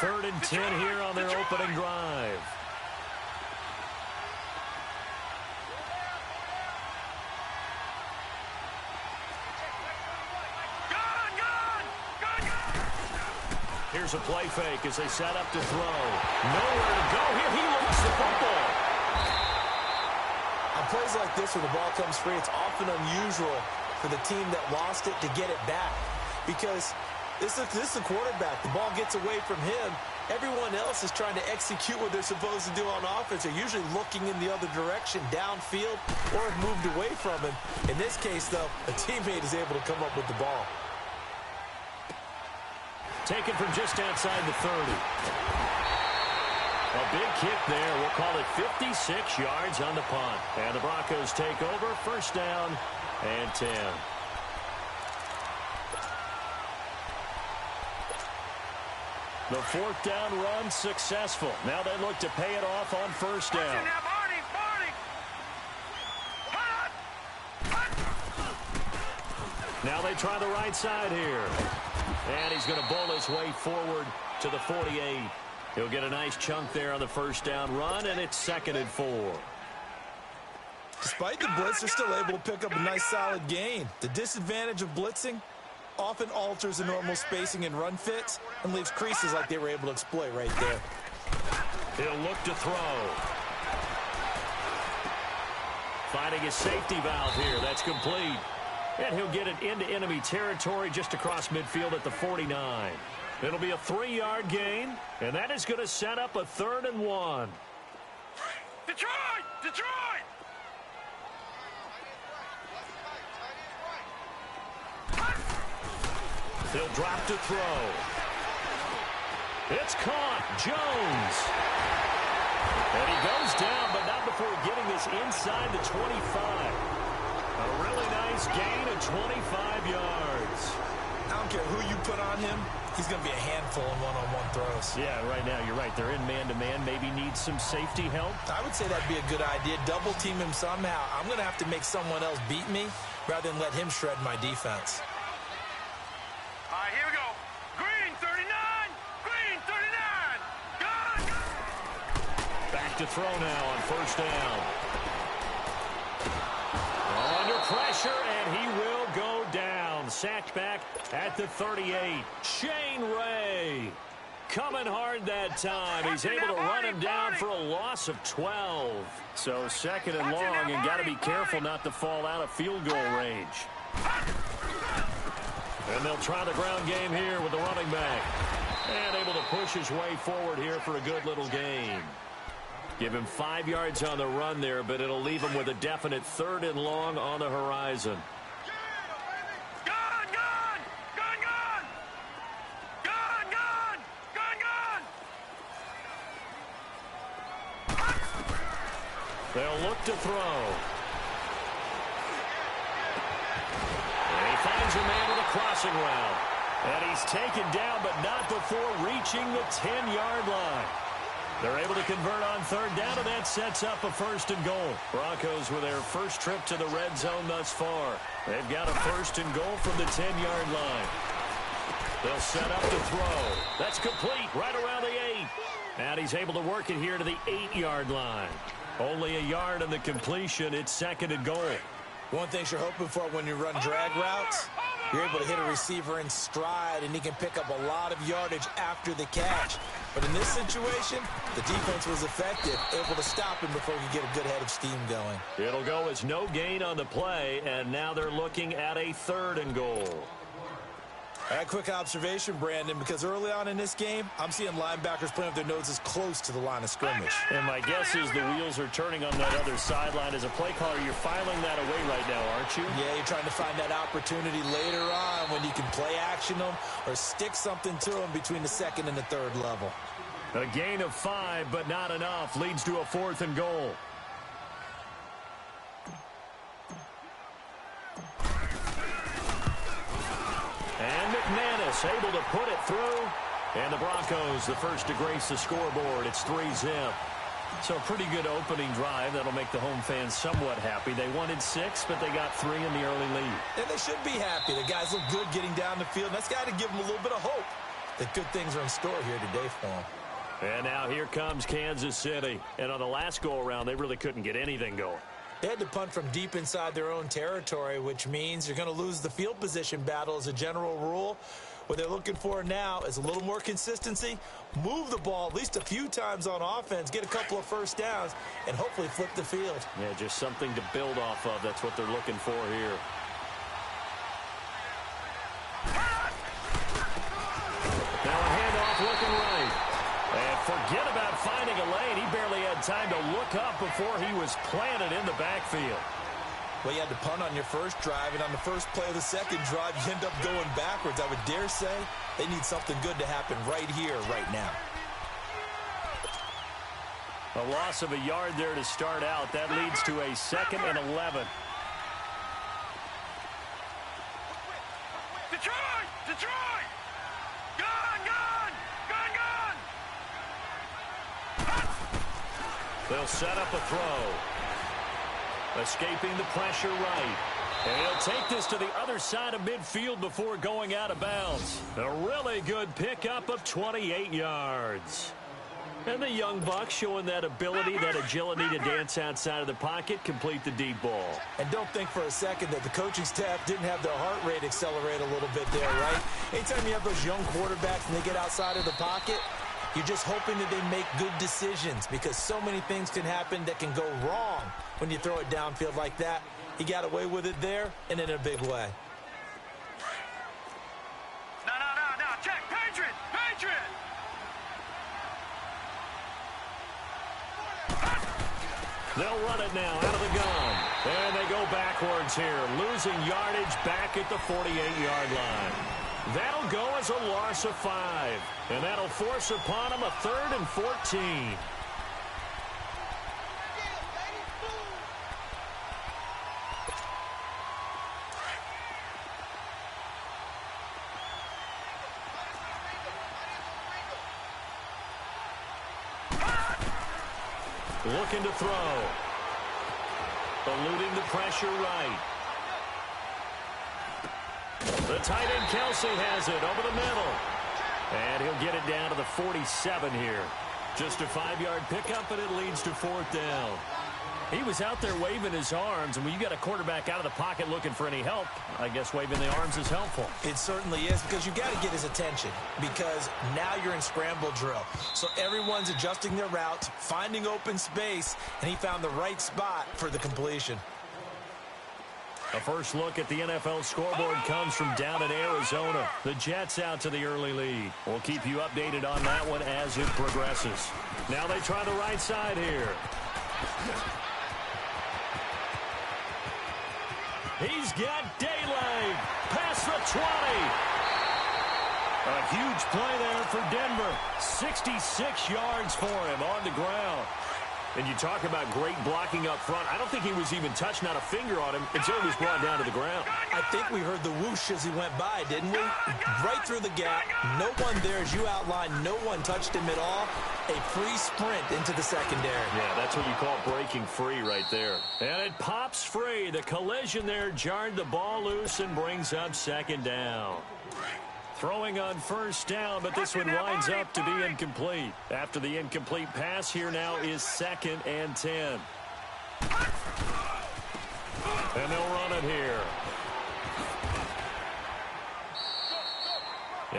3rd and 10 here on their opening drive. Here's a play fake as they set up to throw. Nowhere to go here. He lost the football. On plays like this where the ball comes free, it's often unusual for the team that lost it to get it back. Because this is the quarterback. The ball gets away from him. Everyone else is trying to execute what they're supposed to do on offense. They're usually looking in the other direction, downfield, or have moved away from him. In this case, though, a teammate is able to come up with the ball. Taken from just outside the 30. A big kick there. We'll call it 56 yards on the punt. And the Broncos take over. 1st down and 10. The 4th down run successful. Now they look to pay it off on 1st down. Now they try the right side here. And he's going to bowl his way forward to the 48. He'll get a nice chunk there on the 1st down run, and it's 2nd and 4. Despite the blitz, they're still able to pick up a nice solid gain. The disadvantage of blitzing often alters the normal spacing and run fits and leaves creases like they were able to exploit right there. He'll look to throw. Finding his safety valve here. That's complete. And he'll get it into enemy territory just across midfield at the 49. It'll be a 3-yard gain, and that is going to set up a 3rd and 1. Detroit! Detroit! He'll drop to throw. It's caught. Jones. And he goes down, but not before getting this inside the 25. A really nice gain of 25 yards. I don't care who you put on him. He's going to be a handful in one-on-one throws. Yeah, right now, you're right. They're in man-to-man. Maybe needs some safety help. I would say that'd be a good idea. Double team him somehow. I'm going to have to make someone else beat me rather than let him shred my defense. All right, here we go. Green, 39. Green, 39. Gun! Back to throw now on 1st down. Under pressure, and he will go down. Sacked back at the 38. Shane Ray coming hard that time. He's able to run him down for a loss of 12. So 2nd and long, and got to be careful not to fall out of field goal range. And they'll try the ground game here with the running back. And able to push his way forward here for a good little gain. Give him 5 yards on the run there, but it'll leave him with a definite 3rd and long on the horizon. Gun! Gun! Gun! Gun! Gun! Gun! Gun! Gun! They'll look to throw. And he finds a man with a crossing route. And he's taken down, but not before reaching the 10-yard line. They're able to convert on 3rd down, and that sets up a 1st and goal. Broncos with their first trip to the red zone thus far. They've got a 1st and goal from the 10-yard line. They'll set up to throw. That's complete right around the 8. And he's able to work it here to the 8-yard line. Only a yard on the completion. It's 2nd and goal. One thing you're hoping for when you run drag routes, you're able to hit a receiver in stride, and he can pick up a lot of yardage after the catch. But in this situation, the defense was effective, able to stop him before he could get a good head of steam going. It'll go as no gain on the play, and now they're looking at a 3rd and goal. All right, quick observation, Brandon, because early on in this game, I'm seeing linebackers playing with their noses close to the line of scrimmage. And my guess is the wheels are turning on that other sideline. As a play caller, you're filing that away right now, aren't you? Yeah, you're trying to find that opportunity later on when you can play action them or stick something to them between the 2nd and the 3rd level. A gain of 5, but not enough. Leads to a 4th and goal. And McManus able to put it through. And the Broncos, the first to grace the scoreboard. It's 3-zip. So a pretty good opening drive. That'll make the home fans somewhat happy. They wanted 6, but they got 3 in the early lead. And they should be happy. The guys look good getting down the field. And that's got to give them a little bit of hope. that good things are in store here today for them. And now here comes Kansas City. And on the last go-around, they really couldn't get anything going. They had to punt from deep inside their own territory, which means you're going to lose the field position battle as a general rule. What they're looking for now is a little more consistency, move the ball at least a few times on offense, get a couple of first downs, and hopefully flip the field. Yeah, just something to build off of. That's what they're looking for here. Now a handoff looking right. And forget about finding a lane. He barely had time to look up before he was planted in the backfield. Well, you had to punt on your first drive, and on the first play of the second drive, you end up going backwards. I would dare say they need something good to happen right here, right now. A loss of a yard there to start out. That leads to a 2nd and 11. Detroit! Detroit! Gun! Gun! Gun! Gun! They'll set up a throw. Escaping the pressure right. And he'll take this to the other side of midfield before going out of bounds. A really good pickup of 28 yards. And the young buck showing that ability, that agility to dance outside of the pocket, complete the deep ball. And don't think for a second that the coaching staff didn't have their heart rate accelerate a little bit there, right? Anytime you have those young quarterbacks and they get outside of the pocket, you're just hoping that they make good decisions because so many things can happen that can go wrong when you throw it downfield like that. He got away with it there and in a big way. No. Check. Patriot! Patriot! They'll run it now out of the gun. And they go backwards here, losing yardage back at the 48-yard line. That'll go as a loss of 5. And that'll force upon them a 3rd and 14. Looking to throw. Eluding the pressure right. The tight end Kelsey has it over the middle. And he'll get it down to the 47 here. Just a 5-yard pickup, and it leads to 4th down. He was out there waving his arms, and when you got a quarterback out of the pocket looking for any help, I guess waving the arms is helpful. It certainly is because you got to get his attention because now you're in scramble drill. So everyone's adjusting their routes, finding open space, and he found the right spot for the completion. A first look at the NFL scoreboard comes from down in Arizona. The Jets out to the early lead. We'll keep you updated on that one as it progresses. Now they try the right side here. He's got daylight past the 20. A huge play there for Denver. 66 yards for him on the ground. And you talk about great blocking up front. I don't think he was even touched, not a finger on him, until he was brought down to the ground. I think we heard the whoosh as he went by, didn't we? Right through the gap. No one there, as you outlined. No one touched him at all. A free sprint into the secondary. Yeah, that's what you call breaking free right there. And it pops free. The collision there jarred the ball loose and brings up 2nd down. Throwing on 1st down, but this one winds up to be incomplete. After the incomplete pass, here now is 2nd and 10. And they'll run it here.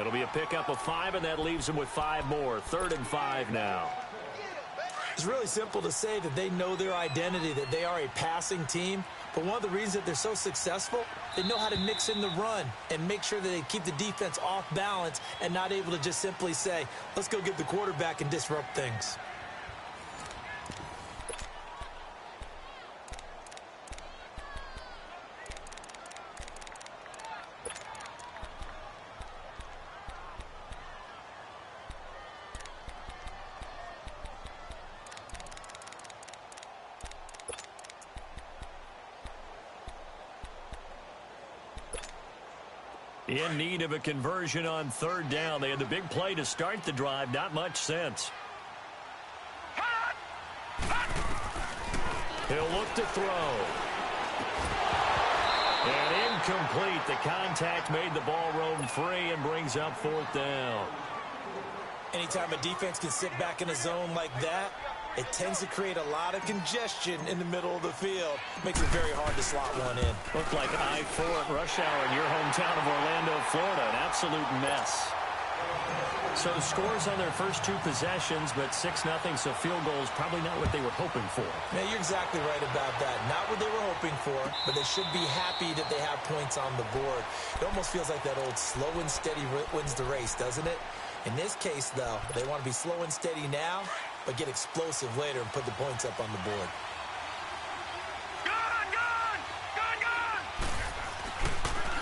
It'll be a pickup of 5, and that leaves them with 5 more. 3rd and 5 now. It's really simple to say that they know their identity, that they are a passing team. But one of the reasons that they're so successful, they know how to mix in the run and make sure that they keep the defense off balance and not able to just simply say, let's go get the quarterback and disrupt things. In need of a conversion on 3rd down. They had the big play to start the drive. Not much sense. He'll look to throw. And incomplete. The contact made the ball roam free and brings up fourth down. Anytime a defense can sit back in a zone like that, it tends to create a lot of congestion in the middle of the field. Makes it very hard to slot one in. Looked like I-4 at rush hour in your hometown of Orlando, Florida. An absolute mess. So scores on their first two possessions, but 6-0, so field goals probably not what they were hoping for. Yeah, you're exactly right about that. Not what they were hoping for, but they should be happy that they have points on the board. It almost feels like that old slow and steady wins the race, doesn't it? In this case, though, they want to be slow and steady now, but get explosive later and put the points up on the board.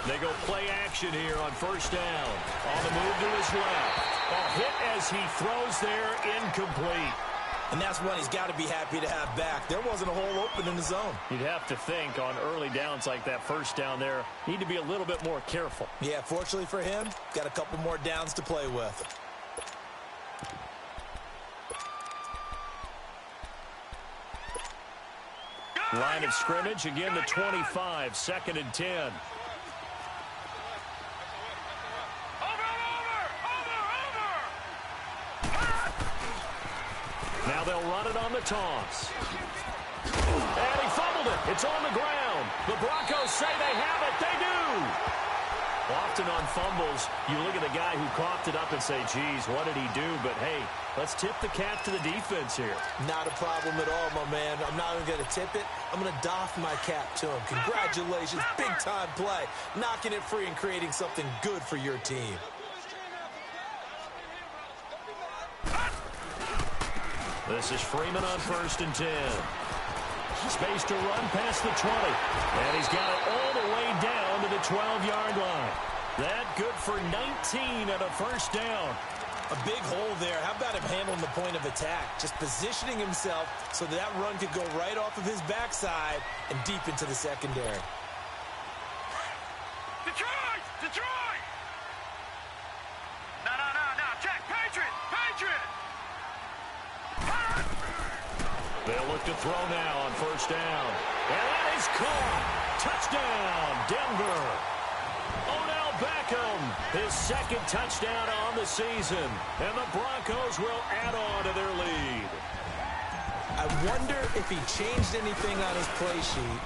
They go play action here on first down. On the move to his left. A hit as he throws there, incomplete. And that's one he's got to be happy to have back. There wasn't a hole open in the zone. You'd have to think on early downs like that first down there, need to be a little bit more careful. Yeah, fortunately for him, got a couple more downs to play with. Line of scrimmage, again the 25, 2nd and 10. Now they'll run it on the toss. And he fumbled it. It's on the ground. The Broncos say they have it. They do. Often on fumbles, you look at the guy who coughed it up and say, geez, what did he do? But, hey, let's tip the cap to the defense here. Not a problem at all, my man. I'm not even going to tip it. I'm going to doff my cap to him. Congratulations. Big-time play. Knocking it free and creating something good for your team. This is Freeman on 1st and 10. Space to run past the 20. And he's got it all the way down to the 12-yard line. That good for 19 and a first down. A big hole there. How about him handling the point of attack? Just positioning himself so that run could go right off of his backside and deep into the secondary. Detroit! Detroit! No. Check. Patriot! They'll look to throw now on first down. And that is caught. Touchdown, Denver. Odell Beckham, his 2nd touchdown on the season. And the Broncos will add on to their lead. I wonder if he changed anything on his play sheet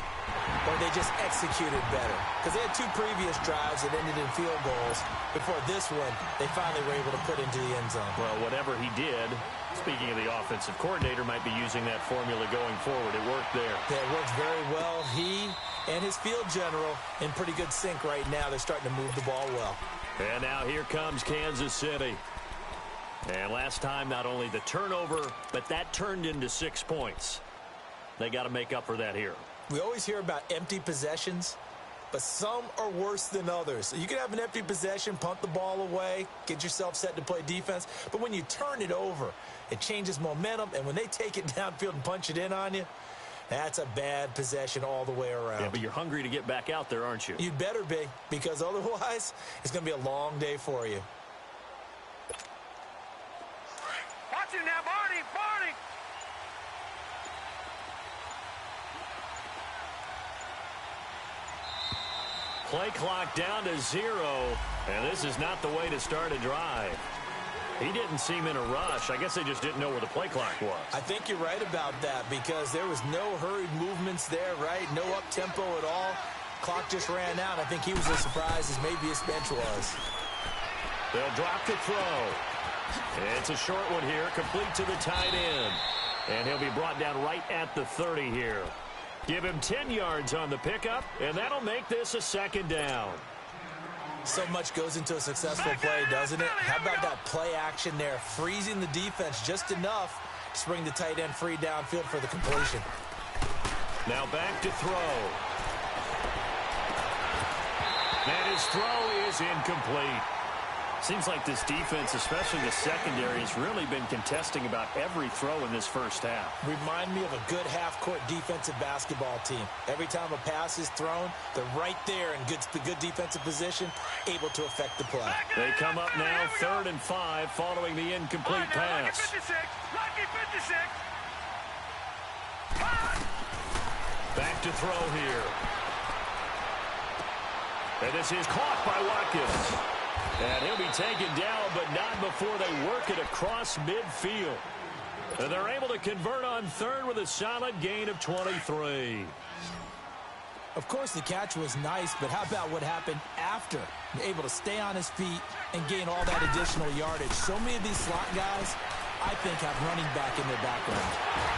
or they just executed better. Because they had 2 previous drives that ended in field goals. Before this one, they finally were able to put into the end zone. Well, whatever he did, speaking of the offensive coordinator, might be using that formula going forward. It worked there. Yeah, it works very well. He and his field general in pretty good sync right now. They're starting to move the ball well. And now here comes Kansas City. And last time, not only the turnover, but that turned into 6 points. They got to make up for that here. We always hear about empty possessions, but some are worse than others. You can have an empty possession, punt the ball away, get yourself set to play defense, but when you turn it over, it changes momentum, and when they take it downfield and punch it in on you, that's a bad possession all the way around. Yeah, but you're hungry to get back out there, aren't you? You'd better be, because otherwise, it's going to be a long day for you. Watch it now, Barney! Play clock down to 0, and this is not the way to start a drive. He didn't seem in a rush. I guess they just didn't know where the play clock was. I think you're right about that because there was no hurried movements there, right? No up-tempo at all. Clock just ran out. I think he was as surprised as maybe his bench was. They'll drop to throw. It's a short one here, complete to the tight end. And he'll be brought down right at the 30 here. Give him 10 yards on the pickup, and that'll make this a 2nd down. So much goes into a successful play, doesn't it? How about that play action there, freezing the defense just enough to bring the tight end free downfield for the completion. Now back to throw. And his throw is incomplete. Seems like this defense, especially the secondary, has really been contesting about every throw in this first half. Remind me of a good half-court defensive basketball team. Every time a pass is thrown, they're right there in good defensive position, able to affect the play. They come up now 3rd and 5 following the incomplete pass. Lucky 56. Back to throw here. And this is caught by Watkins. And he'll be taken down, but not before they work it across midfield. And they're able to convert on third with a solid gain of 23. Of course, the catch was nice, but how about what happened after? Able to stay on his feet and gain all that additional yardage. So many of these slot guys, I think, have running back in their background.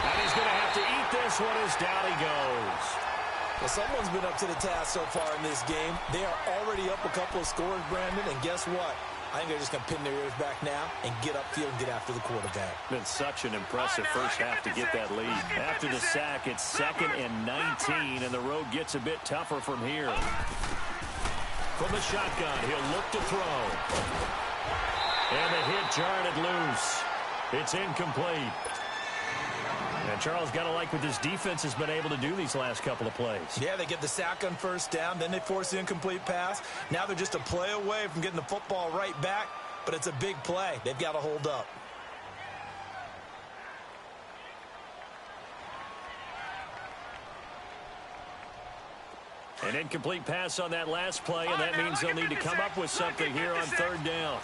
And he's going to have to eat this one as down he goes. Well, someone's been up to the task so far in this game. They are already up a couple of scores, Brandon, and guess what? I think they're just going to pin their ears back now and get upfield and get after the quarterback. Been such an impressive first half to get that lead. After the sack, it's 2nd and 19, and the road gets a bit tougher from here. From the shotgun, he'll look to throw. And the hit jarred it loose. It's incomplete. And Charles, got to like what this defense has been able to do these last couple of plays. Yeah, they get the sack on first down, then they force the incomplete pass. Now they're just a play away from getting the football right back, but it's a big play. They've got to hold up. An incomplete pass on that last play, and that means they'll need to come up with something here on third down.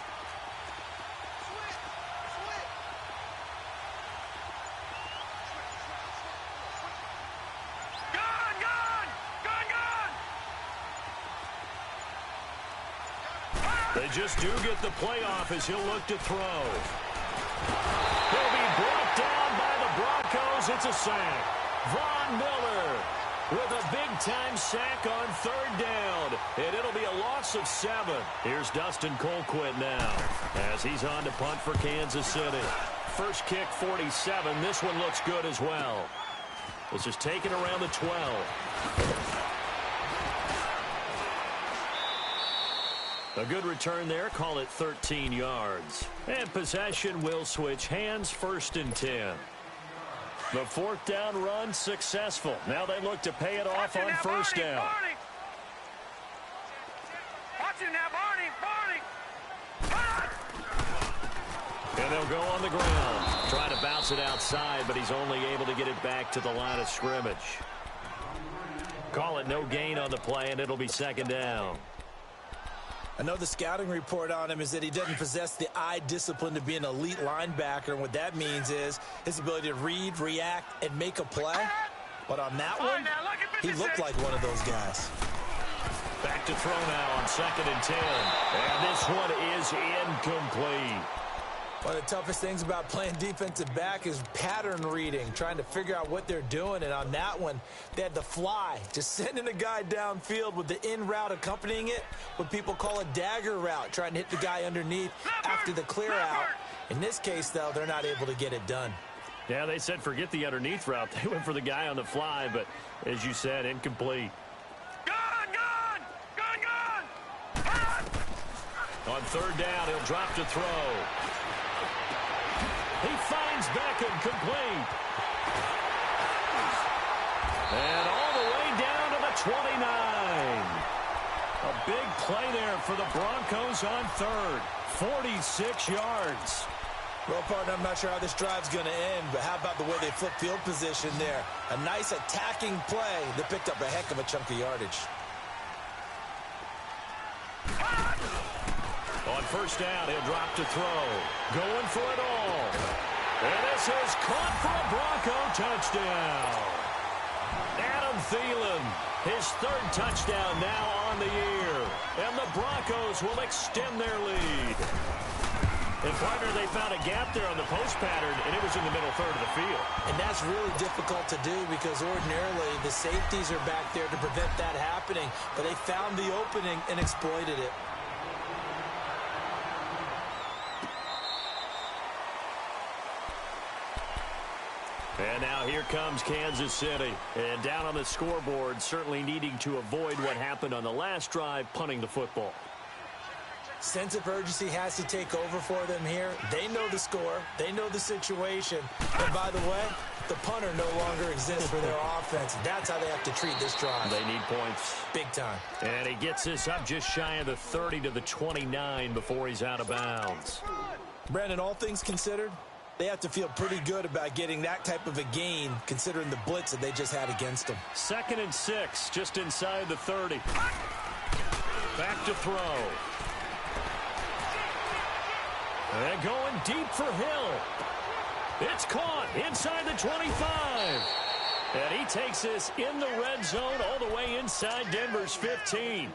They just do get the playoff as he'll look to throw. He'll be brought down by the Broncos. It's a sack. Von Miller with a big-time sack on third down. And it'll be a loss of 7. Here's Dustin Colquitt now as he's on to punt for Kansas City. First kick, 47. This one looks good as well. This is taken around the 12. A good return there. Call it 13 yards. And possession will switch hands. 1st and 10. The 4th down run successful. Now they look to pay it off on first down. Watch him now, Barney. And they'll go on the ground. Trying to bounce it outside, but he's only able to get it back to the line of scrimmage. Call it no gain on the play, and it'll be 2nd down. I know the scouting report on him is that he doesn't possess the eye discipline to be an elite linebacker, and what that means is his ability to read, react, and make a play. But on that one, he looked like one of those guys. Back to throw now on 2nd and 10. And this one is incomplete. One of the toughest things about playing defensive back is pattern reading, trying to figure out what they're doing. And on that one, they had the fly, just sending a guy downfield with the in route accompanying it, what people call a dagger route, trying to hit the guy underneath after the clear out. In this case, though, they're not able to get it done. Yeah, they said forget the underneath route. They went for the guy on the fly, but as you said, incomplete. On third down, he'll drop to throw. He finds Beckham complete. And all the way down to the 29. A big play there for the Broncos on third. 46 yards. Well, partner, I'm not sure how this drive's going to end, but how about the way they flip field position there? A nice attacking play that picked up a heck of a chunk of yardage. On first down, he'll drop to throw. Going for it all. And this is caught for a Bronco touchdown. Adam Thielen, his 3rd touchdown now on the year. And the Broncos will extend their lead. And, partner, they found a gap there on the post pattern, and it was in the middle third of the field. And that's really difficult to do because ordinarily the safeties are back there to prevent that happening. But they found the opening and exploited it. And now here comes Kansas City. And down on the scoreboard, certainly needing to avoid what happened on the last drive, punting the football. Sense of urgency has to take over for them here. They know the score. They know the situation. And by the way, the punter no longer exists for their offense. That's how they have to treat this drive. They need points. Big time. And he gets this up just shy of the 30 to the 29 before he's out of bounds. Brandon, all things considered, they have to feel pretty good about getting that type of a gain, considering the blitz that they just had against them. 2nd and 6, just inside the 30. Back to throw. And going deep for Hill. It's caught inside the 25. And he takes this in the red zone all the way inside Denver's 15.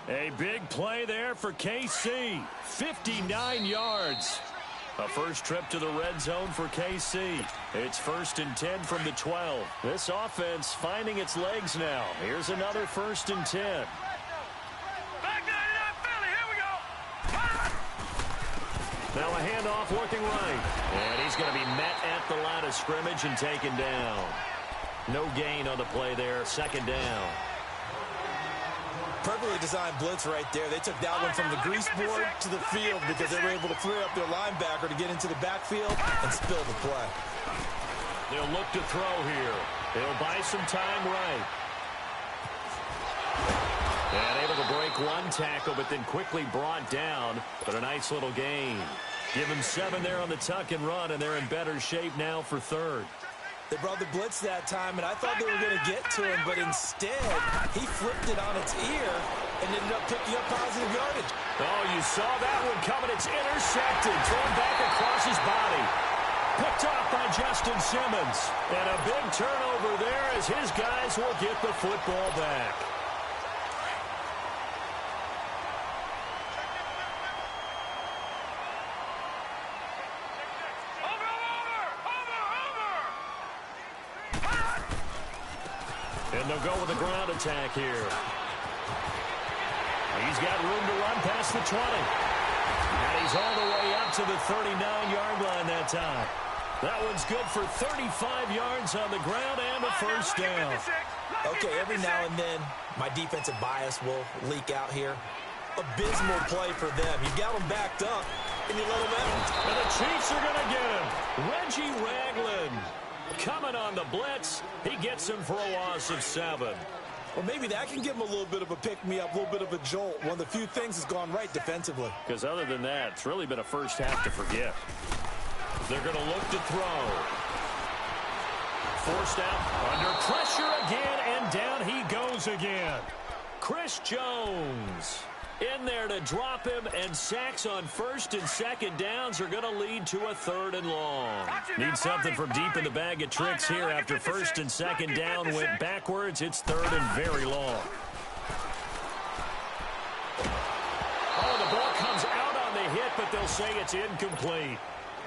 A big play there for KC. 59 yards. A first trip to the red zone for KC. It's 1st and 10 from the 12. This offense finding its legs now. Here's another 1st and 10. Back 99 Philly, here we go. Now a handoff looking right. And he's going to be met at the line of scrimmage and taken down. No gain on the play there. 2nd down. Perfectly designed blitz right there. They took that one from the grease board to the field because they were able to free up their linebacker to get into the backfield and spill the play. They'll look to throw here. They'll buy some time right. And able to break one tackle, but then quickly brought down. But a nice little gain. Give him 7 there on the tuck and run, and they're in better shape now for 3rd. They brought the blitz that time, and I thought they were going to get to him, but instead, he flipped it on its ear and ended up picking up positive yardage. Oh, you saw that one coming. It's intercepted. Thrown back across his body. Picked off by Justin Simmons. And a big turnover there as his guys will get the football back. And they'll go with a ground attack here. He's got room to run past the 20. And he's all the way up to the 39-yard line that time. That one's good for 35 yards on the ground and a 1st down. Okay, every now and then, my defensive bias will leak out here. Abysmal play for them. You got them backed up, and you let them out. And the Chiefs are going to get him. Reggie Ragland coming on the blitz. He gets him for a loss of 7. Well, maybe that can give him a little bit of a pick-me-up, a little bit of a jolt. One of the few things that's gone right defensively. Because other than that, it's really been a first half to forget. They're going to look to throw. Forced out, under pressure again, and down he goes again. Chris Jones in there to drop him, and sacks on 1st and 2nd downs are going to lead to a 3rd and long. Need something from deep in the bag of tricks here after 1st and 2nd down went backwards. It's 3rd and very long. Oh, the ball comes out on the hit, but they'll say it's incomplete.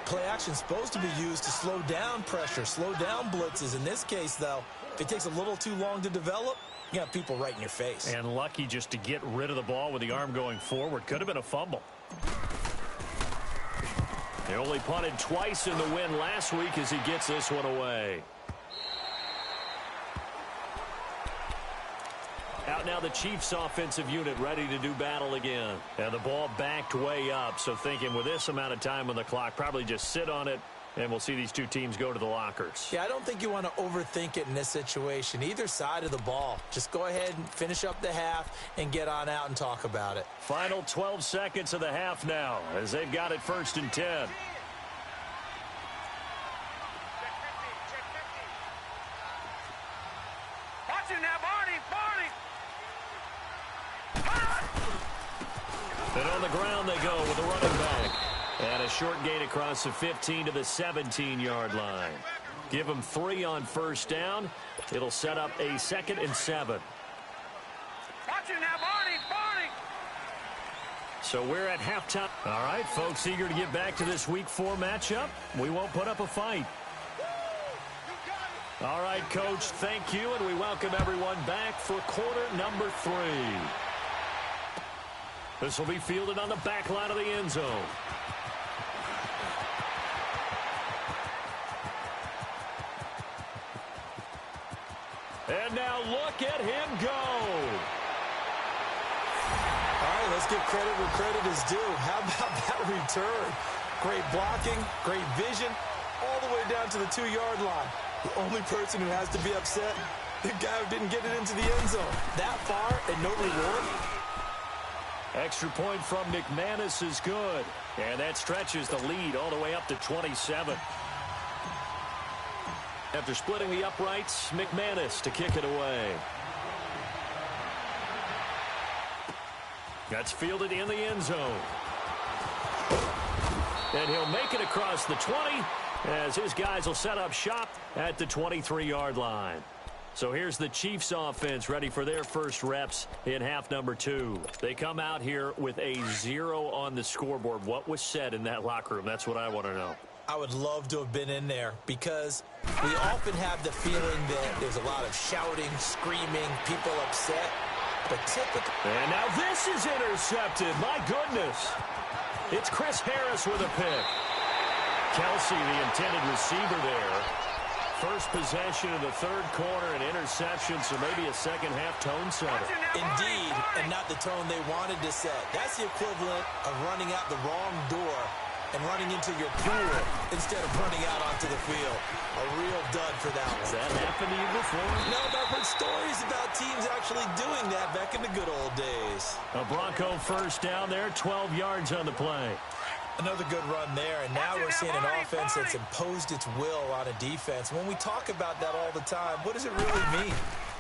Play action is supposed to be used to slow down pressure, slow down blitzes. In this case, though, if it takes a little too long to develop, you got people right in your face. And lucky just to get rid of the ball with the arm going forward. Could have been a fumble. They only punted twice in the win last week as he gets this one away. Out now the Chiefs offensive unit ready to do battle again. And the ball backed way up. So thinking with this amount of time on the clock, probably just sit on it. And we'll see these two teams go to the lockers. Yeah, I don't think you want to overthink it in this situation. Either side of the ball. Just go ahead and finish up the half and get on out and talk about it. Final 12 seconds of the half now as they've got it 1st and 10. Watch it now, Barney. And on the ground they go with the running back. And a short gain across the 15 to the 17-yard line. Give them 3 on 1st down. It'll set up a 2nd and 7. Watch it now, Barney. So we're at halftime. All right, folks, eager to get back to this Week 4 matchup. We won't put up a fight. All right, Coach, thank you, and we welcome everyone back for quarter number 3. This will be fielded on the back line of the end zone. And now look at him go. All right, let's give credit where credit is due. How about that return? Great blocking, great vision, all the way down to the 2-yard line. The only person who has to be upset, the guy who didn't get it into the end zone. That far and no reward. Extra point from McManus is good. And that stretches the lead all the way up to 27. After splitting the uprights, McManus to kick it away. That's fielded in the end zone. And he'll make it across the 20 as his guys will set up shop at the 23-yard line. So here's the Chiefs offense ready for their first reps in half number 2. They come out here with a 0 on the scoreboard. What was said in that locker room? That's what I want to know. I would love to have been in there because we often have the feeling that there's a lot of shouting, screaming, people upset. But typically... And now this is intercepted. My goodness. It's Chris Harris with a pick. Kelsey, the intended receiver there. First possession of the third quarter, an interception, so maybe a second-half tone setter. Indeed, and not the tone they wanted to set. That's the equivalent of running out the wrong door and running into your pool instead of running out onto the field. A real dud for that one. Has that happened to you before? No, but I've heard stories about teams actually doing that back in the good old days. A Bronco first down there, 12 yards on the play. Another good run there, and now we're seeing an offense that's imposed its will on a defense. When we talk about that all the time, what does it really mean?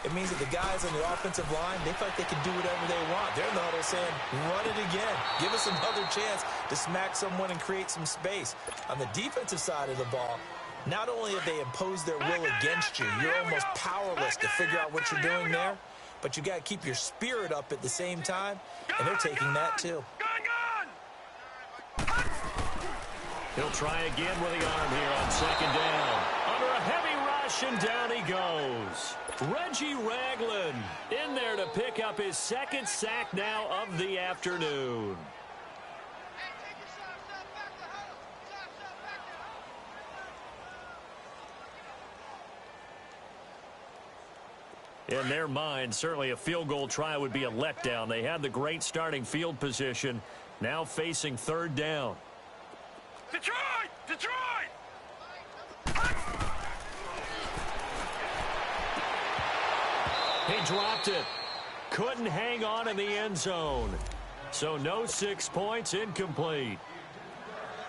It means that the guys on the offensive line, they feel like they can do whatever they want. They're in the huddle saying, run it again. Give us another chance to smack someone and create some space. On the defensive side of the ball, not only have they imposed their will against you, you're almost powerless to figure out what you're doing there, but you got to keep your spirit up at the same time, and they're taking that too. He'll try again with the arm here on second down. Under a heavy rush, and down he goes. Reggie Ragland in there to pick up his second sack now of the afternoon. In their mind, certainly a field goal try would be a letdown. They had the great starting field position, now facing third down. Detroit! Detroit! He dropped it. Couldn't hang on in the end zone. So no 6 points, incomplete.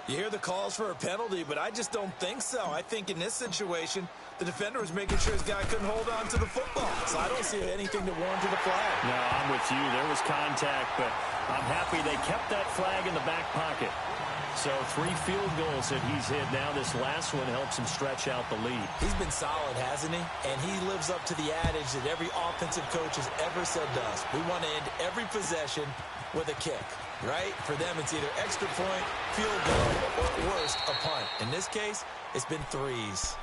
You hear the calls for a penalty, but I just don't think so. I think in this situation, the defender was making sure his guy couldn't hold on to the football. So I don't see anything to warrant the flag. No, I'm with you. There was contact, but I'm happy they kept that flag in the back pocket. So 3 field goals that he's hit now. This last one helps him stretch out the lead. He's been solid, hasn't he? And he lives up to the adage that every offensive coach has ever said to us. We want to end every possession with a kick, right? For them, it's either extra point, field goal, or at worst, a punt. In this case, it's been 3s.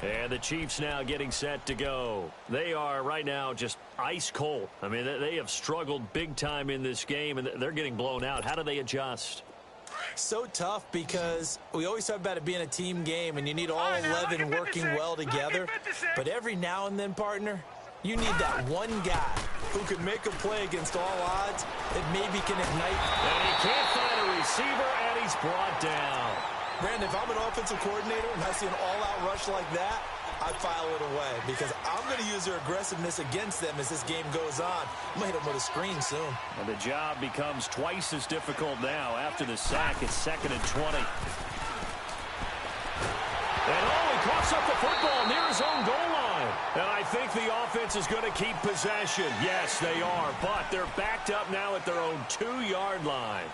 And the Chiefs now getting set to go. They are right now just ice cold. I mean, they have struggled big time in this game, and they're getting blown out. How do they adjust? So tough because we always talk about it being a team game and you need all 11 working well together. But every now and then, partner, you need that one guy who can make a play against all odds that maybe can ignite. And he can't find a receiver, and he's brought down. Brandon, if I'm an offensive coordinator and I see an all-out rush like that, I file it away because I'm going to use their aggressiveness against them as this game goes on. I'm going to hit them with a screen soon. And the job becomes twice as difficult now. After the sack, it's 2nd and 20. And he coughs up the football near his own goal line. And I think the offense is going to keep possession. Yes, they are, but they're backed up now at their own 2-yard line.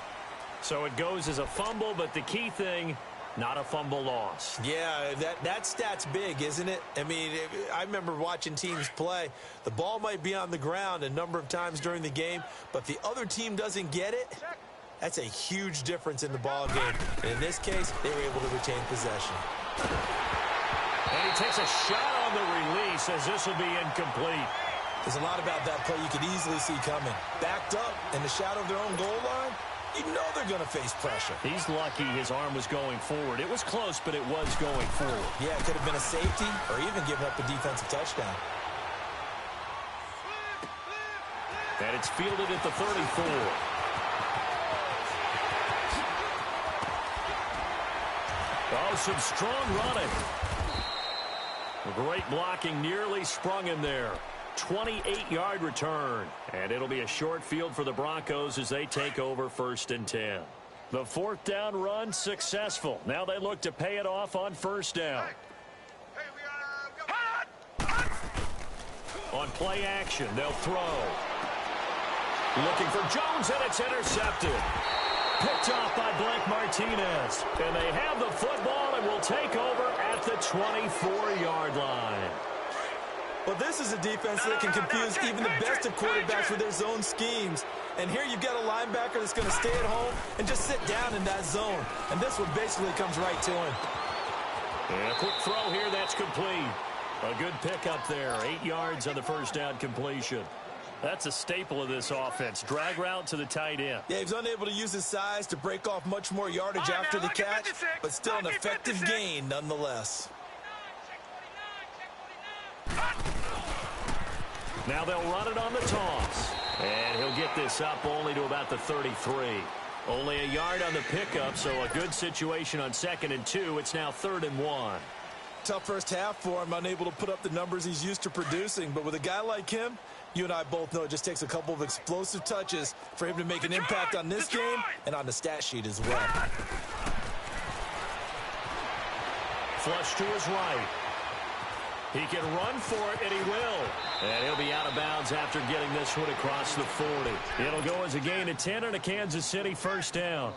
So it goes as a fumble, but the key thing, not a fumble loss. Yeah, that stat's big, isn't it? I mean, I remember watching teams play. The ball might be on the ground a number of times during the game, but if the other team doesn't get it, that's a huge difference in the ball game. And in this case, they were able to retain possession. And he takes a shot on the release as this will be incomplete. There's a lot about that play you could easily see coming. Backed up in the shadow of their own goal line, you know they're going to face pressure. He's lucky his arm was going forward. It was close, but it was going forward. Yeah, it could have been a safety or even given up a defensive touchdown. And it's fielded at the 34. Oh, some strong running. Great blocking, nearly sprung him there. 28-yard return. And it'll be a short field for the Broncos as they take over 1st and 10. The 4th down run successful. Now they look to pay it off on 1st down. On play action, they'll throw. Looking for Jones, and it's intercepted. Picked off by Blake Martinez. And they have the football and will take over at the 24-yard line. Well, this is a defense that can confuse even the best of quarterbacks with their zone schemes. And here you've got a linebacker that's going to stay at home and just sit down in that zone. And this one basically comes right to him. And a quick throw here, that's complete. A good pickup there. 8 yards on the first down completion. That's a staple of this offense. Drag route to the tight end. Yeah, he was unable to use his size to break off much more yardage after the catch, but still an effective gain nonetheless. Now they'll run it on the toss. And he'll get this up only to about the 33. Only a yard on the pickup, so a good situation on 2nd and 2. It's now 3rd and 1. Tough first half for him, unable to put up the numbers he's used to producing. But with a guy like him, you and I both know it just takes a couple of explosive touches for him to make an impact on this game and on the stat sheet as well. Flush to his right. He can run for it, and he will. And he'll be out of bounds after getting this one across the 40. It'll go as a gain of 10 and a Kansas City first down.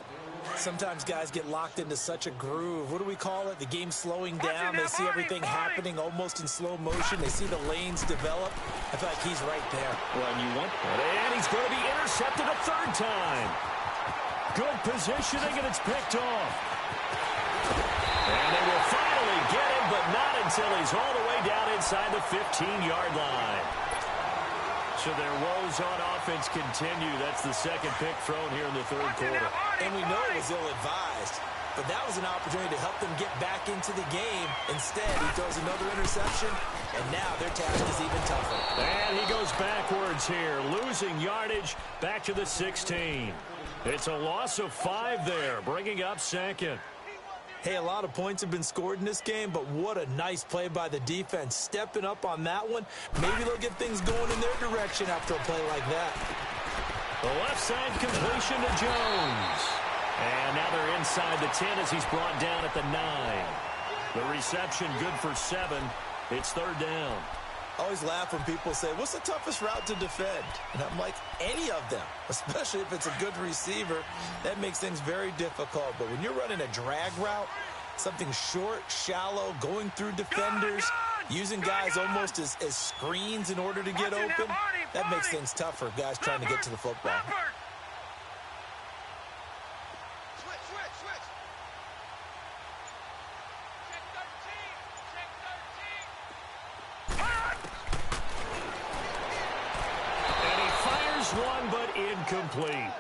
Sometimes guys get locked into such a groove. What do we call it? The game slowing down. They see everything happening almost in slow motion. They see the lanes develop. I feel like he's right there. Well, and he's going to be intercepted a 3rd time. Good positioning, and it's picked off. And they will finally get him, but not until he's all the way down inside the 15-yard line. So their woes on offense continue. That's the 2nd pick thrown here in the 3rd quarter. And we know it was ill-advised, but that was an opportunity to help them get back into the game. Instead, he throws another interception, and now their task is even tougher. And he goes backwards here, losing yardage back to the 16. It's a loss of 5 there, bringing up 2nd. Hey, a lot of points have been scored in this game, but what a nice play by the defense. Stepping up on that one, maybe they'll get things going in their direction after a play like that. The left side completion to Jones. And now they're inside the 10 as he's brought down at the 9. The reception good for 7. It's 3rd down. I always laugh when people say, what's the toughest route to defend? And I'm like, any of them, especially if it's a good receiver. That makes things very difficult. But when you're running a drag route, something short, shallow, going through defenders, using guys almost as screens in order to get open, that makes things tough for guys trying to get to the football. One, but incomplete.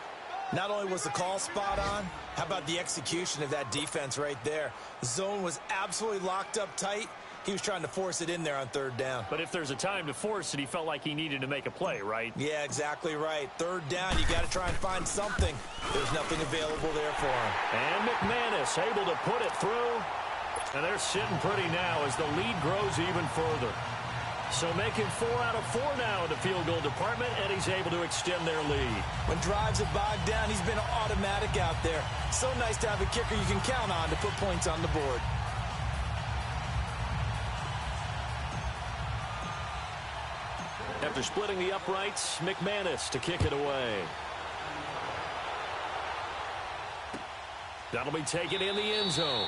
Not only was the call spot on, how about the execution of that defense right there? The zone was absolutely locked up tight. He was trying to force it in there on 3rd down. But if there's a time to force it, he felt like he needed to make a play, right? Yeah, exactly right. 3rd down, you got to try and find something. There's nothing available there for him. And McManus able to put it through. And they're sitting pretty now as the lead grows even further. So making 4 out of 4 now in the field goal department, and he's able to extend their lead. When drives are bogged down, he's been automatic out there. So nice to have a kicker you can count on to put points on the board. After splitting the uprights, McManus to kick it away. That'll be taken in the end zone.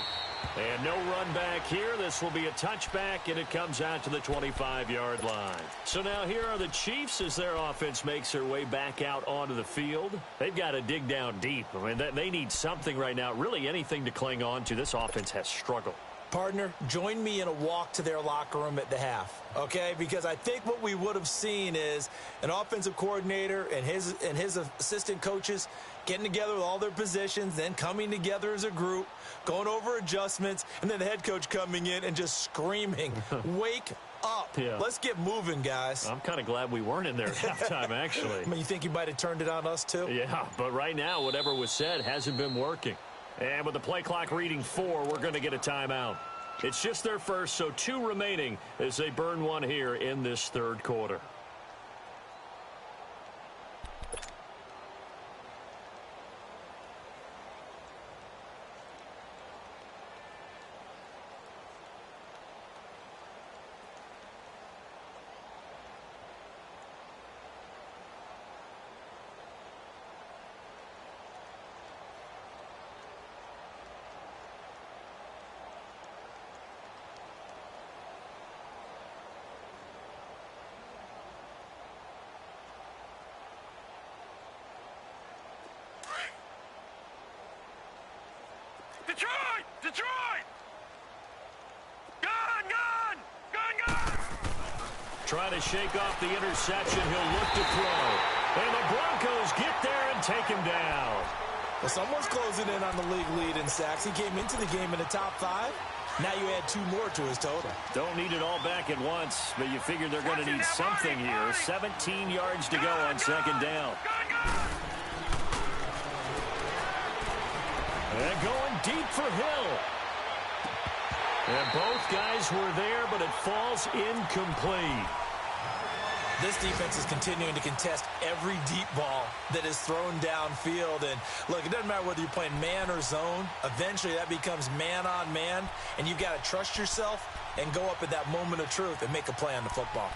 And no run back here. This will be a touchback, and it comes out to the 25-yard line. So now here are the Chiefs as their offense makes their way back out onto the field. They've got to dig down deep. I mean, they need something right now, really anything to cling on to. This offense has struggled. Partner, join me in a walk to their locker room at the half, okay? Because I think what we would have seen is an offensive coordinator and his assistant coaches getting together with all their positions, then coming together as a group, going over adjustments, and then the head coach coming in and just screaming, wake up. Yeah. Let's get moving, guys. I'm kind of glad we weren't in there at halftime, actually. I mean, you think you might have turned it on us, too? Yeah, but right now, whatever was said hasn't been working. And with the play clock reading 4, we're going to get a timeout. It's just their first, so 2 remaining as they burn one here in this 3rd quarter. Detroit! Detroit! Gun, gun! Gun, gun! Trying to shake off the interception. He'll look to throw. And the Broncos get there and take him down. Well, someone's closing in on the league lead in sacks. He came into the game in the top 5. Now you add 2 more to his total. Don't need it all back at once, but you figure they're going to need something here. 17 yards to go on second down. And going deep for Hill. And both guys were there, but it falls incomplete. This defense is continuing to contest every deep ball that is thrown downfield. And, look, it doesn't matter whether you're playing man or zone. Eventually, that becomes man-on-man, and you've got to trust yourself and go up at that moment of truth and make a play on the football.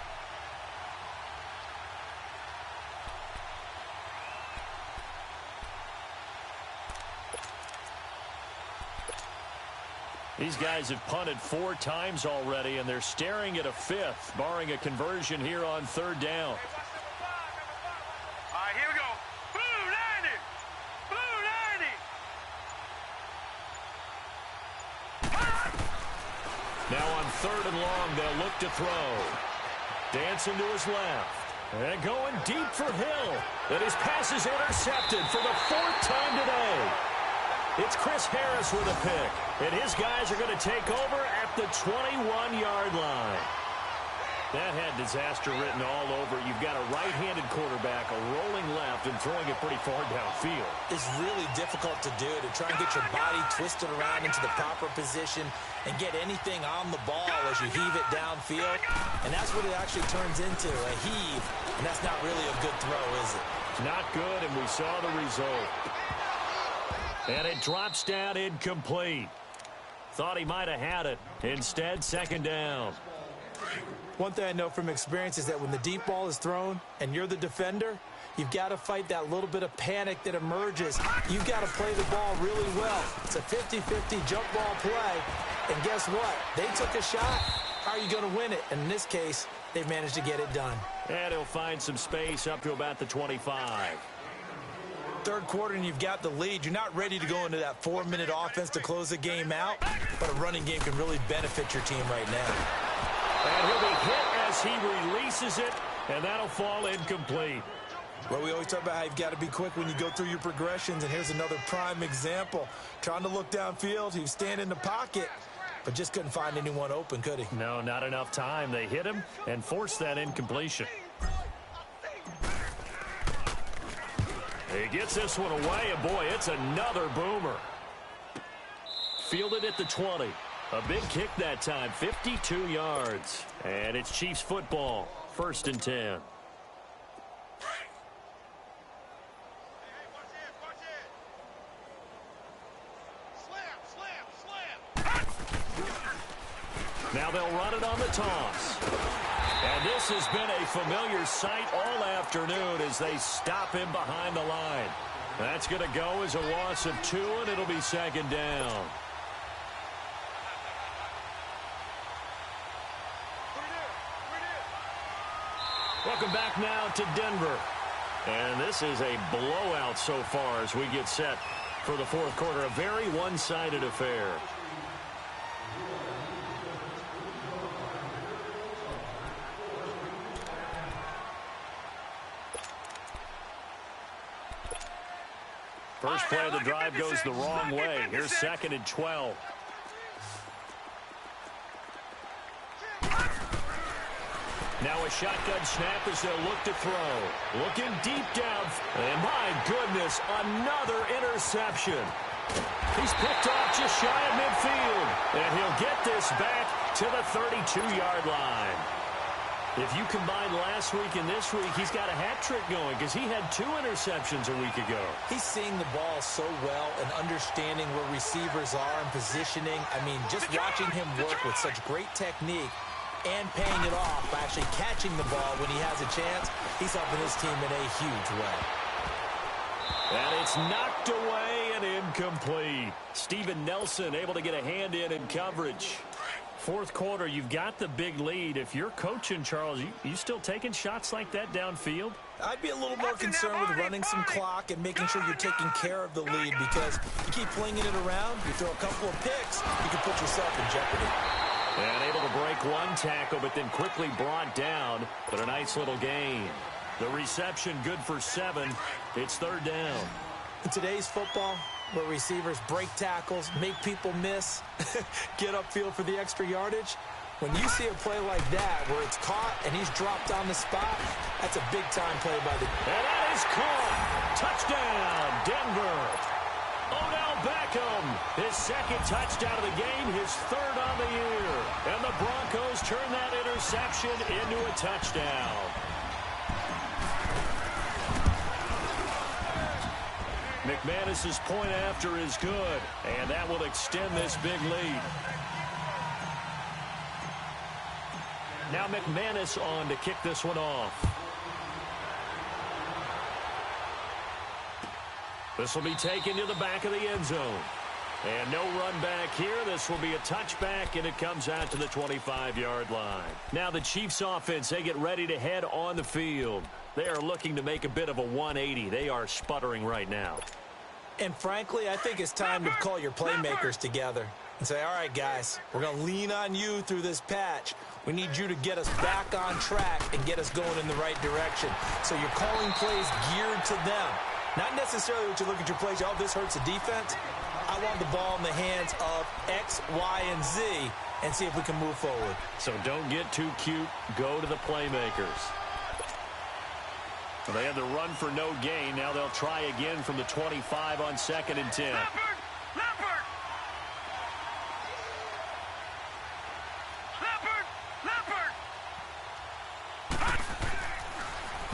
These guys have punted 4 times already, and they're staring at a 5th, barring a conversion here on third down. All right, here we go. Blue 90! Blue 90! Now on third and long, they'll look to throw. Dancing to his left. And going deep for Hill. And his pass is intercepted for the 4th time today. It's Chris Harris with a pick. And his guys are going to take over at the 21-yard line. That had disaster written all over. You've got a right-handed quarterback, a rolling left, and throwing it pretty far downfield. It's really difficult to do, to try and get your body twisted around into the proper position and get anything on the ball as you heave it downfield. And that's what it actually turns into, a heave. And that's not really a good throw, is it? It's not good, and we saw the result. And it drops down incomplete. Thought he might have had it. Instead, second down. One thing I know from experience is that when the deep ball is thrown and you're the defender, you've got to fight that little bit of panic that emerges. You've got to play the ball really well. It's a 50-50 jump ball play. And guess what? They took a shot. How are you going to win it? And in this case, they've managed to get it done. And he'll find some space up to about the 25. Third quarter and you've got the lead. You're not ready to go into that 4-minute offense to close the game out, but a running game can really benefit your team right now. And he'll be hit as he releases it, and that'll fall incomplete. Well, we always talk about how you've got to be quick when you go through your progressions, and here's another prime example. Trying to look downfield, he was standing in the pocket, but just couldn't find anyone open, could he? No, not enough time. They hit him and forced that incompletion. He gets this one away, and boy, it's another boomer. Fielded at the 20. A big kick that time, 52 yards. And it's Chiefs football, 1st and 10. Now they'll run it on the toss. And this has been a familiar sight all afternoon as they stop him behind the line. That's going to go as a loss of 2, and it'll be second down. Welcome back now to Denver. And this is a blowout so far as we get set for the 4th quarter. A very one-sided affair. First play of the drive goes the wrong way. Here's 2nd and 12. Now a shotgun snap as they'll look to throw. Looking deep down. And my goodness, another interception. He's picked off just shy of midfield. And he'll get this back to the 32-yard line. If you combine last week and this week, he's got a hat trick going because he had 2 interceptions a week ago. He's seeing the ball so well and understanding where receivers are and positioning. I mean, just watching him work with such great technique and paying it off by actually catching the ball when he has a chance, he's helping his team in a huge way. And it's knocked away and incomplete. Steven Nelson able to get a hand in coverage. Fourth quarter, you've got the big lead. If you're coaching, Charles, you still taking shots like that downfield? I'd be a little more concerned with running some clock and making sure you're taking care of the lead, because you keep flinging it around, you throw a couple of picks, you can put yourself in jeopardy. And able to break one tackle, but then quickly brought down. But a nice little gain. The reception good for 7. It's third down. In today's football, where receivers break tackles, make people miss, get upfield for the extra yardage, when you see a play like that where it's caught and he's dropped on the spot, that's a big-time play by the... And that is caught. Touchdown, Denver. Odell Beckham, his second touchdown of the game, his third on the year. And the Broncos turn that interception into a touchdown. McManus's point after is good, and that will extend this big lead. Now McManus on to kick this one off. This will be taken to the back of the end zone. And no run back here. This will be a touchback, and it comes out to the 25-yard line. Now the Chiefs offense, they get ready to head on the field. They are looking to make a bit of a 180. They are sputtering right now. And frankly, I think it's time to call your playmakers together and say, all right, guys, we're going to lean on you through this patch. We need you to get us back on track and get us going in the right direction. So you're calling plays geared to them. Not necessarily what you look at your plays, oh, this hurts the defense. I want the ball in the hands of X, Y, and Z and see if we can move forward. So don't get too cute. Go to the playmakers. They had the run for no gain. Now they'll try again from the 25 on 2nd and 10. Leopard!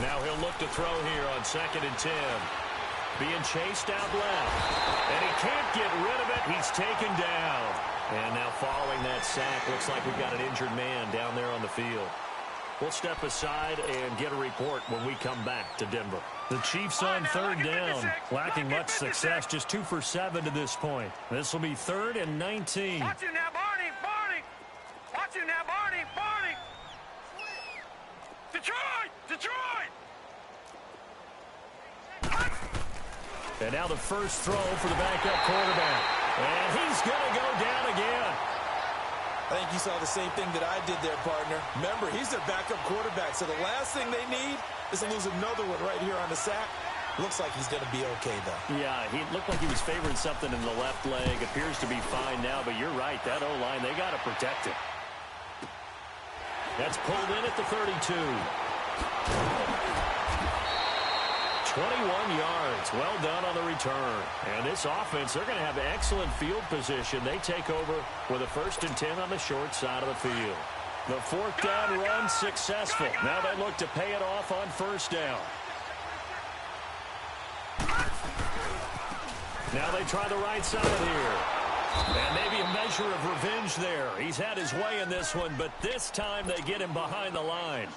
Now he'll look to throw here on 2nd and 10. Being chased out left. And he can't get rid of it. He's taken down. And now following that sack, looks like we've got an injured man down there on the field. We'll step aside and get a report when we come back to Denver. The Chiefs on third down, lacking much success, just 2 for 7 to this point. This will be 3rd and 19. Watch it now, Barney! Watch it now, Barney! Detroit! And now the first throw for the backup quarterback. And he's going to go down again. I think you saw the same thing that I did there, partner. Remember, he's their backup quarterback, so the last thing they need is to lose another one right here on the sack. Looks like he's going to be okay, though. Yeah, he looked like he was favoring something in the left leg. Appears to be fine now, but you're right. That O-line, they got to protect it. That's pulled in at the 32. 21 yards. Well done on the return. And this offense, they're going to have excellent field position. They take over with a 1st and 10 on the short side of the field. The 4th down run successful. Now they look to pay it off on 1st down. Now they try the right side here. And maybe a measure of revenge there. He's had his way in this one, but this time they get him behind the line.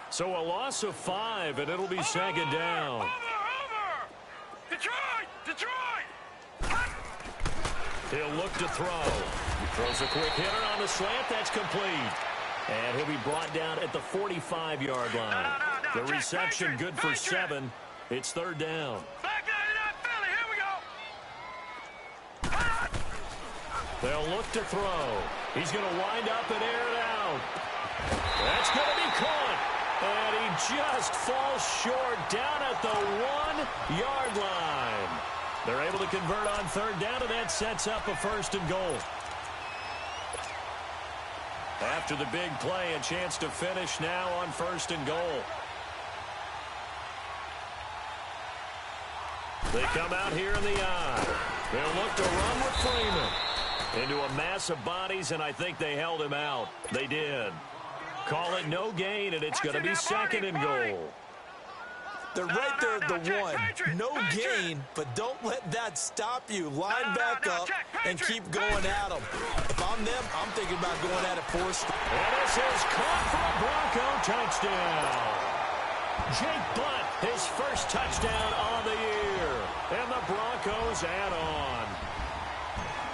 So a loss of 5, and it'll be 2nd down. Over! Detroit! He'll look to throw. He throws a quick hitter on the slant. That's complete. And he'll be brought down at the 45-yard line. The reception good for 7. It's 3rd down. Back 99 Philly, here we go! They'll look to throw. He's going to wind up and air it out. That's going to be caught. And he just falls short down at the 1-yard line. They're able to convert on 3rd down, and that sets up a 1st and goal. After the big play, a chance to finish now on 1st and goal. They come out here in the eye. They'll look to run with Freeman into a mass of bodies, and I think they held him out. They did. Call it no gain, and it's going to be 2nd and goal. They're right there at the 1. No gain, but don't let that stop you. Line back up and keep going at them. If I'm them, I'm thinking about going at it 4 straight. And this is caught for a Bronco touchdown. Jake Blunt, his first touchdown on the year. And the Broncos add on.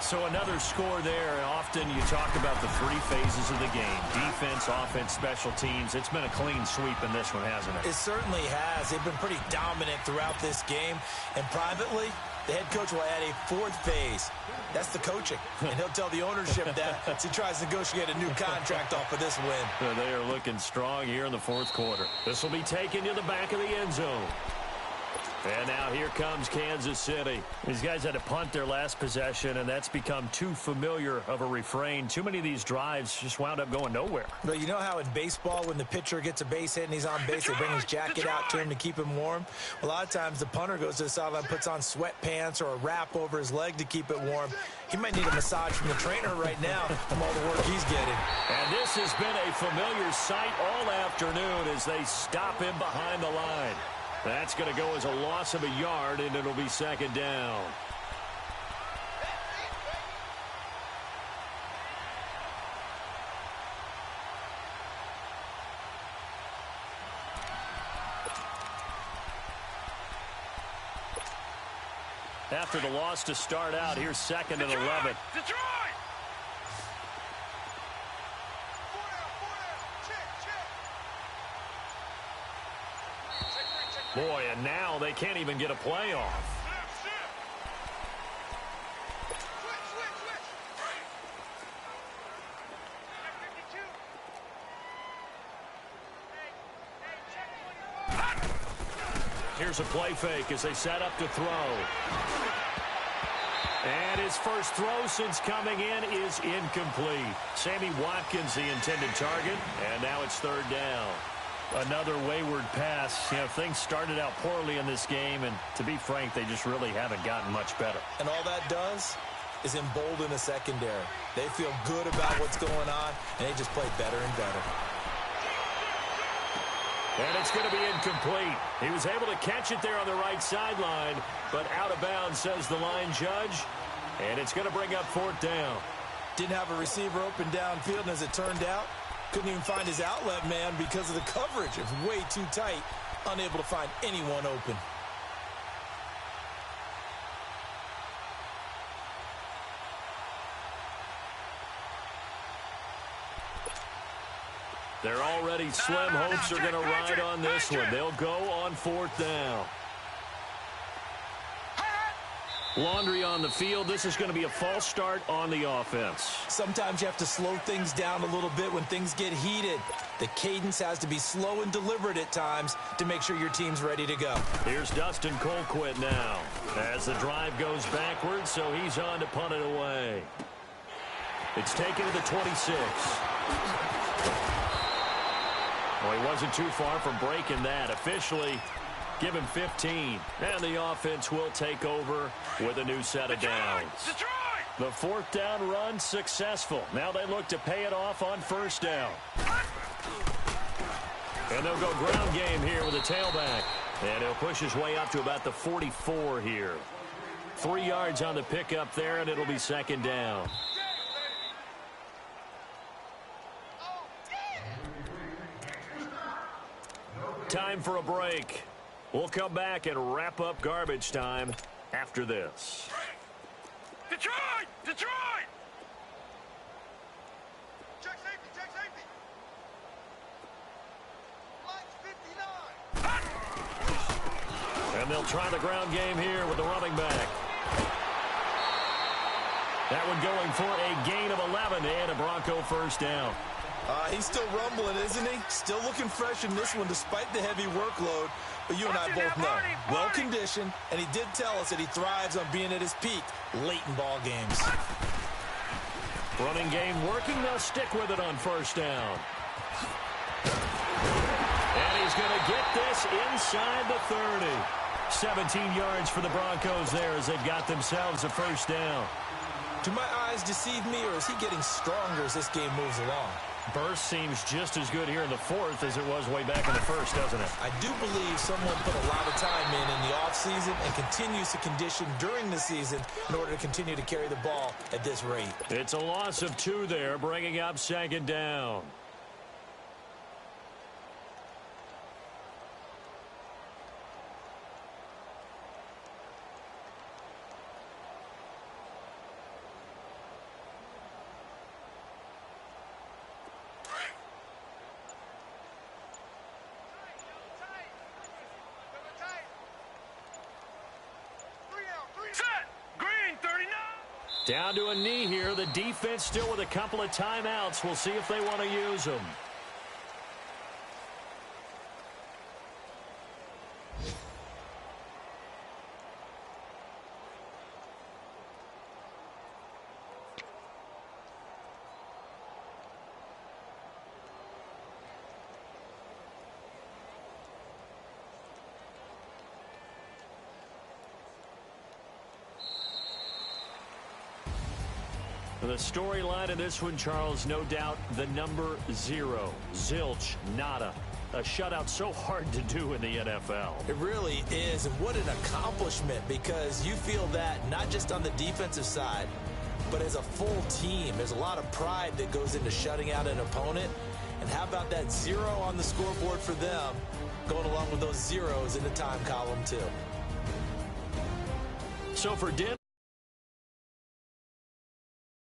So another score there. Often you talk about the three phases of the game: defense, offense, special teams. It's been a clean sweep in this one, hasn't it? It certainly has. They've been pretty dominant throughout this game. And privately, the head coach will add a fourth phase. That's the coaching. And he'll tell the ownership that as he tries to negotiate a new contract off of this win. They are looking strong here in the fourth quarter. This will be taken to the back of the end zone. And now here comes Kansas City. These guys had to punt their last possession, and that's become too familiar of a refrain. Too many of these drives just wound up going nowhere. But you know how in baseball, when the pitcher gets a base hit and he's on base, they bring his jacket out to him to keep him warm? A lot of times the punter goes to the sideline, puts on sweatpants or a wrap over his leg to keep it warm. He might need a massage from the trainer right now from all the work he's getting. And this has been a familiar sight all afternoon as they stop him behind the line. That's going to go as a loss of a yard, and it'll be second down. After the loss to start out, here's second and 11. Detroit! Boy, and now they can't even get a play off. Here's a play fake as they set up to throw. And his first throw since coming in is incomplete. Sammy Watkins, the intended target, and now it's third down. Another wayward pass. You know, things started out poorly in this game, and to be frank, they just really haven't gotten much better. And all that does is embolden the secondary. They feel good about what's going on, and they just play better and better. And it's going to be incomplete. He was able to catch it there on the right sideline, but out of bounds, says the line judge. And it's going to bring up fourth down. Didn't have a receiver open downfield, and as it turned out, couldn't even find his outlet man because of the coverage. It was way too tight, unable to find anyone open. They're already slim. Hopes are going to ride on this one. They'll go on fourth down. Laundry on the field. This is going to be a false start on the offense. Sometimes you have to slow things down a little bit when things get heated. The cadence has to be slow and deliberate at times to make sure your team's ready to go. Here's Dustin Colquitt now as the drive goes backwards, so he's on to punt it away. It's taken to the 26. Well, he wasn't too far from breaking that. Officially, give him 15. And the offense will take over with a new set of downs. The fourth down run successful. Now they look to pay it off on first down. And they'll go ground game here with a tailback. And he'll push his way up to about the 44 here. 3 yards on the pickup there, and it'll be second down. Time for a break. We'll come back and wrap up garbage time after this. Detroit! Detroit! Check safety, check safety. Lights 59. And they'll try the ground game here with the running back. That one going for a gain of 11 and a Bronco first down. He's still rumbling, isn't he? Still looking fresh in this one despite the heavy workload. But you and I both know, well-conditioned, and he did tell us that he thrives on being at his peak late in ball games. Running game working. They'll stick with it on first down. And he's going to get this inside the 30. 17 yards for the Broncos there as they've got themselves a first down. Do my eyes deceive me, or is he getting stronger as this game moves along? Burst seems just as good here in the fourth as it was way back in the first, doesn't it? I do believe someone put a lot of time in the offseason and continues to condition during the season in order to continue to carry the ball at this rate. It's a loss of 2 there, bringing up second down. Down to a knee here. The defense still with a couple of timeouts. We'll see if they want to use them. The storyline of this one, Charles, no doubt the number 0. Zilch, nada. A shutout so hard to do in the NFL. It really is, and what an accomplishment, because you feel that not just on the defensive side, but as a full team. There's a lot of pride that goes into shutting out an opponent. And how about that 0 on the scoreboard for them, going along with those zeros in the time column, too. So for dinner,